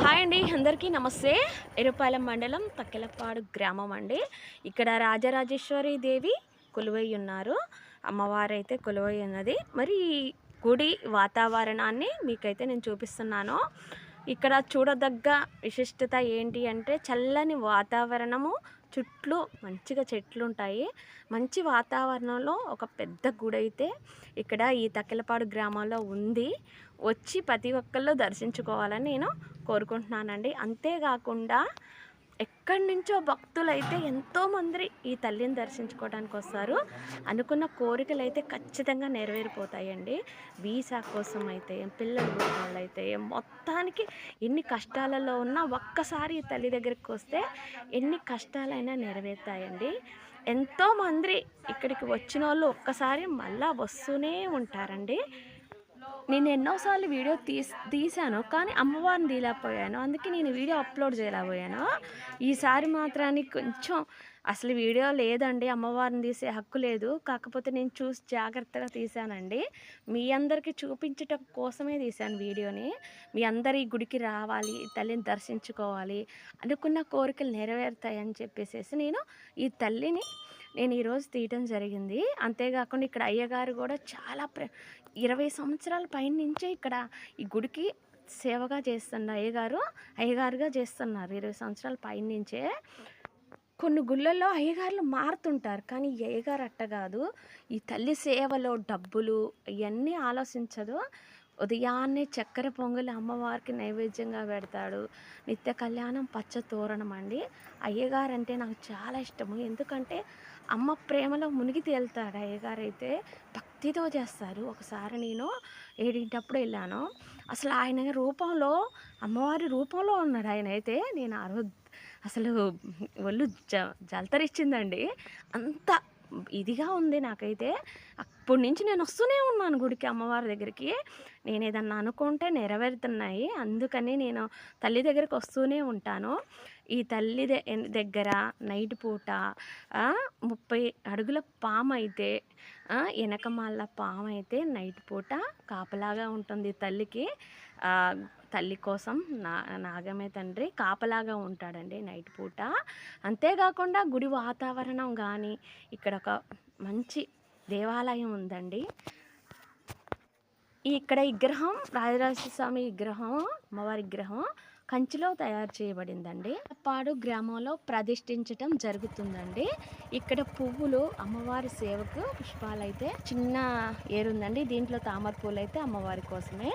Hi అండి, అందరికీ నమస్తే. ఎరుపాలెం మండలం తక్కెలపాడు గ్రామం అండి. ఇక్కడ రాజరాజేశ్వరి దేవి కొలువై ఉన్నారు. అమ్మవారైతే కొలువై ఉన్నది. మరి ఈ గుడి వాతావరణాన్ని మీకైతే నేను చూపిస్తున్నాను. ఇక్కడ చూడదగ్గ విశిష్టత ఏంటి అంటే చల్లని వాతావరణము, చుట్టూ మంచిగా చెట్లు ఉంటాయి. మంచి వాతావరణంలో ఒక పెద్ద గుడి అయితే ఇక్కడ ఈ తక్కెలపాడు గ్రామంలో ఉంది. వచ్చి ప్రతి ఒక్కళ్ళు దర్శించుకోవాలని నేను కోరుకుంటున్నానండి. అంతేకాకుండా ఎక్కడి నుంచో భక్తులైతే ఎంతోమంది ఈ తల్లిని దర్శించుకోవడానికి వస్తారు. అనుకున్న కోరికలు అయితే ఖచ్చితంగా నెరవేరిపోతాయండి. వీసా కోసం అయితే, పిల్లలు వాళ్ళైతే, మొత్తానికి ఎన్ని కష్టాలలో ఉన్నా ఒక్కసారి ఈ తల్లి దగ్గరికి వస్తే ఎన్ని కష్టాలైనా నెరవేరుతాయండి. ఎంతోమంది ఇక్కడికి వచ్చిన వాళ్ళు ఒక్కసారి మళ్ళా వస్తూనే ఉంటారండి. నేను ఎన్నోసార్లు వీడియో తీశాను, కానీ అమ్మవారిని తీయలేకపోయాను. అందుకే నేను వీడియో అప్లోడ్ చేయలేకపోయాను. ఈసారి మాత్రానికి కొంచెం అసలు వీడియో లేదండి, అమ్మవారిని తీసే హక్కు లేదు. కాకపోతే నేను చూసి జాగ్రత్తగా తీశానండి. మీ అందరికీ చూపించటం కోసమే తీశాను వీడియోని. మీ అందరు ఈ గుడికి రావాలి, తల్లిని దర్శించుకోవాలి, అనుకున్న కోరికలు నెరవేరుతాయని చెప్పేసి ఈ తల్లిని ఈరోజు తీయటం జరిగింది. అంతేకాకుండా ఇక్కడ అయ్యగారు కూడా చాలా 20 సంవత్సరాల పైన నుంచే ఇక్కడ ఈ గుడికి సేవగా చేస్తున్నారు. అయ్యగారుగా చేస్తున్నారు 20 సంవత్సరాల పైన నుంచే. కొన్ని గుళ్ళల్లో అయ్యగారులు మారుతుంటారు, కానీ ఈ అయ్యగారు అట్ట కాదు. ఈ తల్లి సేవలో డబ్బులు ఇవన్నీ ఆలోచించదు. ఉదయాన్నే చక్కెర పొంగలి అమ్మవారికి నైవేద్యంగా పెడతాడు. నిత్య కళ్యాణం పచ్చ తోరణం అండి. అయ్యగారు అంటే నాకు చాలా ఇష్టము. ఎందుకంటే అమ్మ ప్రేమలో మునిగి తేలుతాడు అయ్యగారు అయితే. భక్తితో చేస్తారు. ఒకసారి నేను 7 వెళ్ళాను. అసలు ఆయన రూపంలో, అమ్మవారి రూపంలో ఉన్నాడు ఆయన అయితే. నేను ఆ రోజు అసలు ఒళ్ళు జలతరిచ్చిందండి. అంత ఇదిగా ఉంది నాకైతే. అప్పటి నుంచి నేను వస్తూనే ఉన్నాను గుడికి, అమ్మవారి దగ్గరికి. నేను ఏదన్నా అనుకుంటే నెరవేరుతున్నాయి. అందుకని నేను తల్లి దగ్గరికి వస్తూనే ఉంటాను. ఈ తల్లి దగ్గర నైట్ పూట 30 అడుగుల పాము అయితే, వెనకమాల పాము అయితే నైట్ పూట కాపలాగా ఉంటుంది తల్లికి. తల్లి కోసం నాగమే తండ్రి కాపలాగా ఉంటాడండి నైట్ పూట. అంతేకాకుండా గుడి వాతావరణం కానీ, ఇక్కడ ఒక మంచి దేవాలయం ఉందండి. ఇక్కడ విగ్రహం, రాజరాజేశ్వర స్వామి విగ్రహం, అమ్మవారి విగ్రహం కంచిలో తయారు చేయబడిందండి. పాడు గ్రామంలో ప్రతిష్ఠించటం జరుగుతుందండి. ఇక్కడ పువ్వులు అమ్మవారి సేవకు, పుష్పాలైతే చిన్న ఏరుందండి. దీంట్లో తామర పూలు అయితే అమ్మవారి కోసమే.